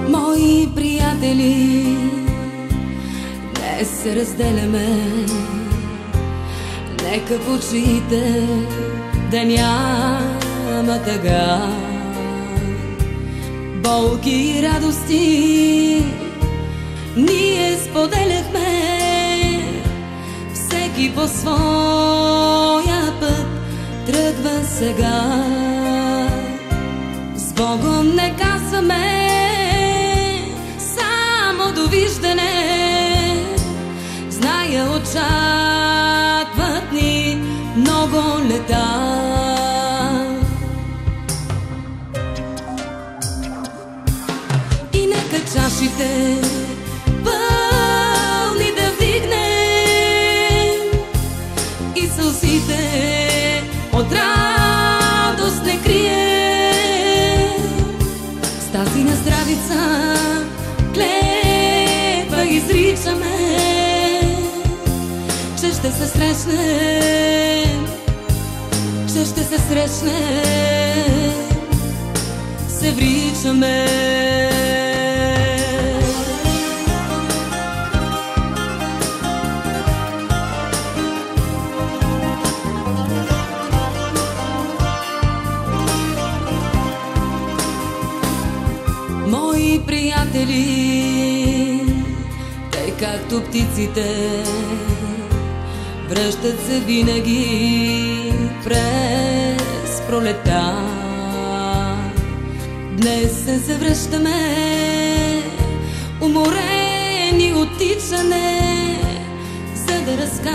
Мои приятели, днес се разделяме. Нека в очите да няма тъга, болки и радости ние споделяхме, всеки по своя път тръгва сега. С Богом не казваме само довиждане, зная очакват ни много лета. И нека чашите пълни да вдигнем и сълзите от радост не крием. С тази на здравица клетва изричаме, че ще се срещнем, че ще се срещнем, се вричаме. Мои приятели, тъй както птиците, връщат се винаги през пролета. Днес се завръщаме, уморени от тичане, за да разкажем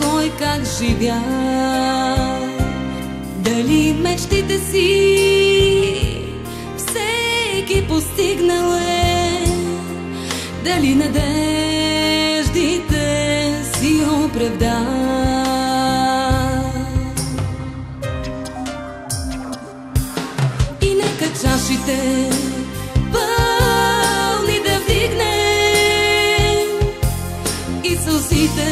кой как живя. Дали мечтите си всеки постигнал е, дали надеждите си оправда. И нека чашите пълни да вдигнем и сълзите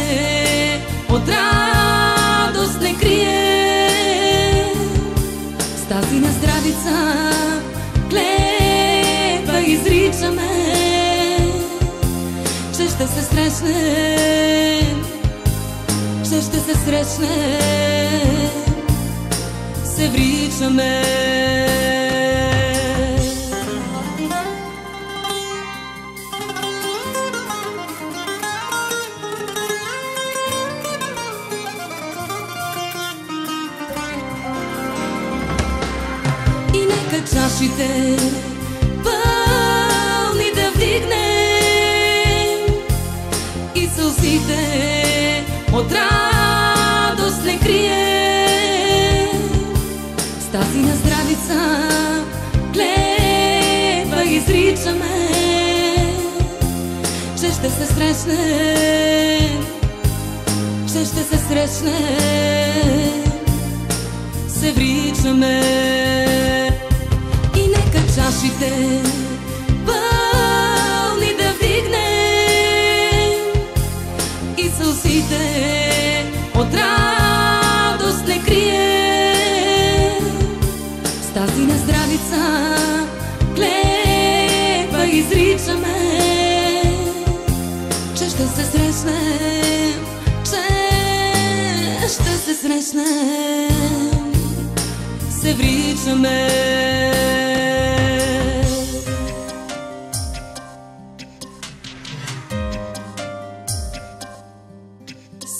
от радост не крием. С тази на здравица клетва изричаме, че ще се срещнем, че ще се срещнем, се вричаме. И нека чашите пълни да вдигнем и сълзите от радост не крием. С тази на здравица клетва изричаме, че ще се срещнем, че ще се срещнем, се вричаме. И нека чашите пълни да вдигнем и сълзите от радост не крием. С тази на здравица клетва изричаме, че ще се срещнем, че ще се срещнем, се вричаме.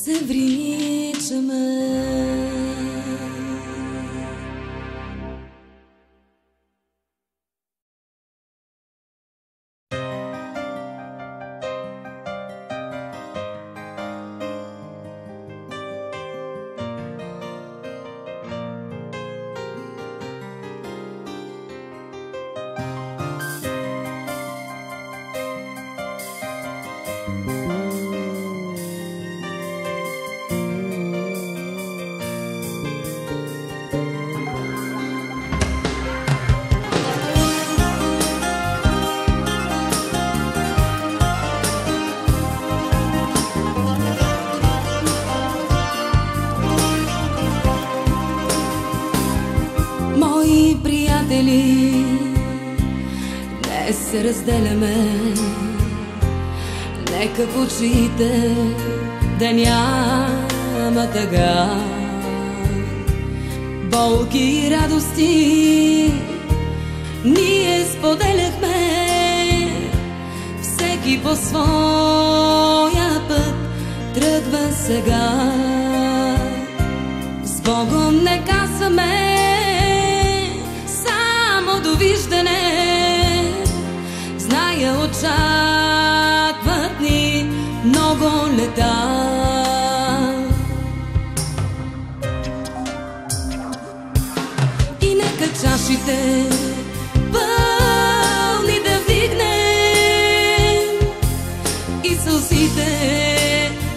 Се вричаме. приятели, днес се разделяме. Нека в очите да няма тъга, болки и радости ние споделяхме, всеки по своя път тръгва сега. С Богом не казваме само довиждане, зная очакват ни много лета. И нека чашите пълни да вдигнем и сълзите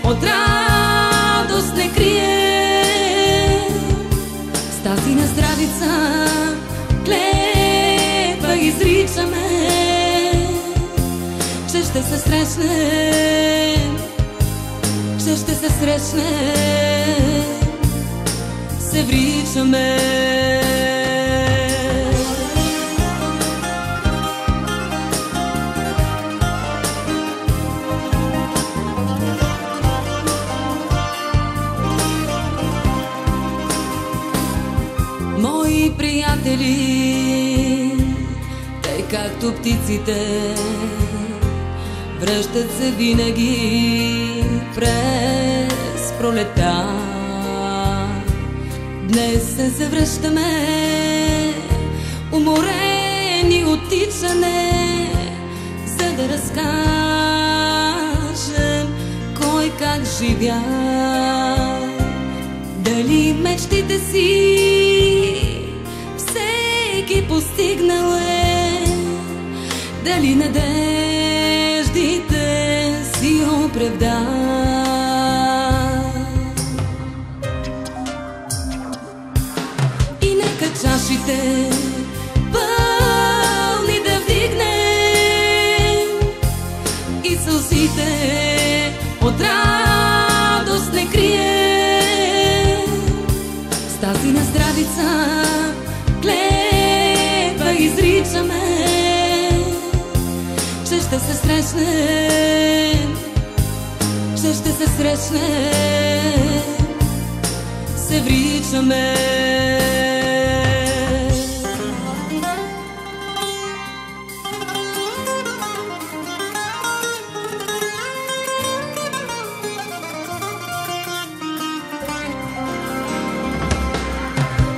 от радост не крием. С тази на здравица клетва изричаме, че ще се срещнем, че ще се срещнем, се вричаме. Мои приятели, тъй както птиците, връщат се винаги през пролета. Днес се завръщаме, уморени от тичане, за да разкажем кой как живя. Дали мечтите си всеки постигнал е, дали надеждите си оправда. И нека чашите пълни да вдигнем и сълзите от радост не крием. С тази на здравица клетва изричаме, че ще се срещнем, че ще се срещнем, се вричаме.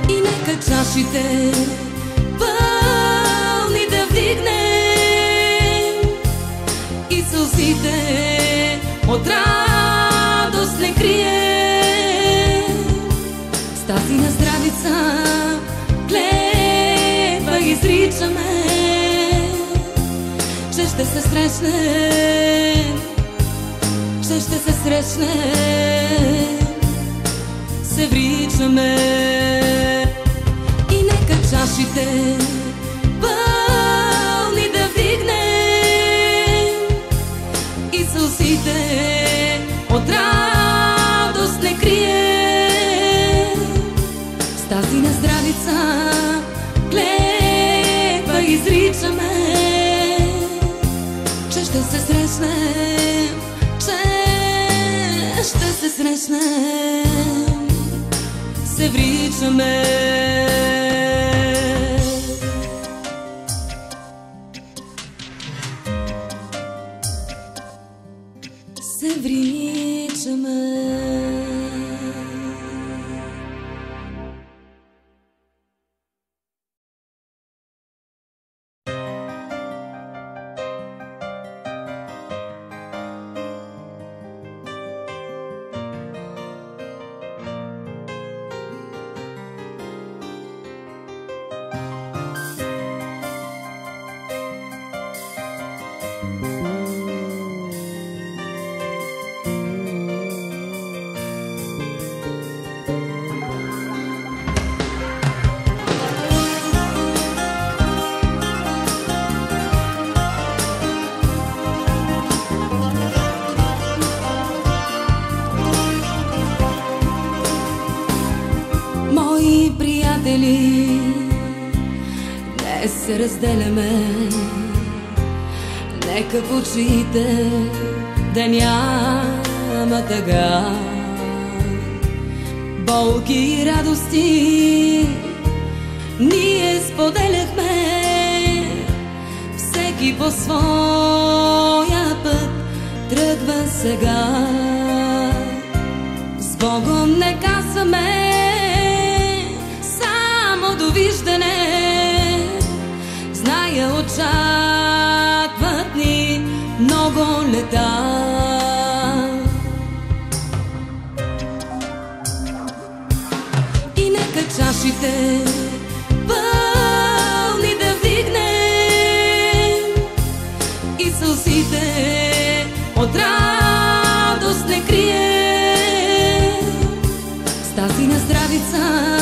И нека чашите пълни да вдигнем и сълзите от радост не крием. С тази на здравица клетва изричаме, че ще се срещнем, че ще се срещнем, се вричаме. И нека чашите пълни да вдигнем и сълзите от радост не крием. С тази на здравица клетва изричаме, че ще се срещнем, че ще се срещнем, се вричаме. Се вричаме. днес се разделяме. Нека в очите да няма тъга, болки и радости ние споделяхме, всеки по своя път тръгва сега. С Богом не казваме само довиждане, зная очакват ни много лета. И нека чашите пълни да вдигнем и сълзите от радост не крием. С тази на здравица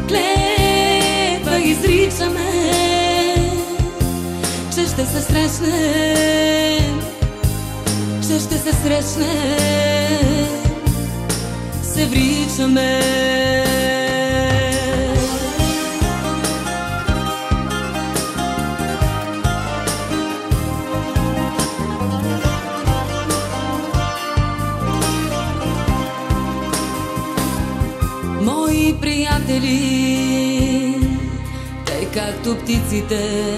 клетва изричаме, че ще се срещнем, че ще се срещнем, се вричаме. Мои приятели, те както птиците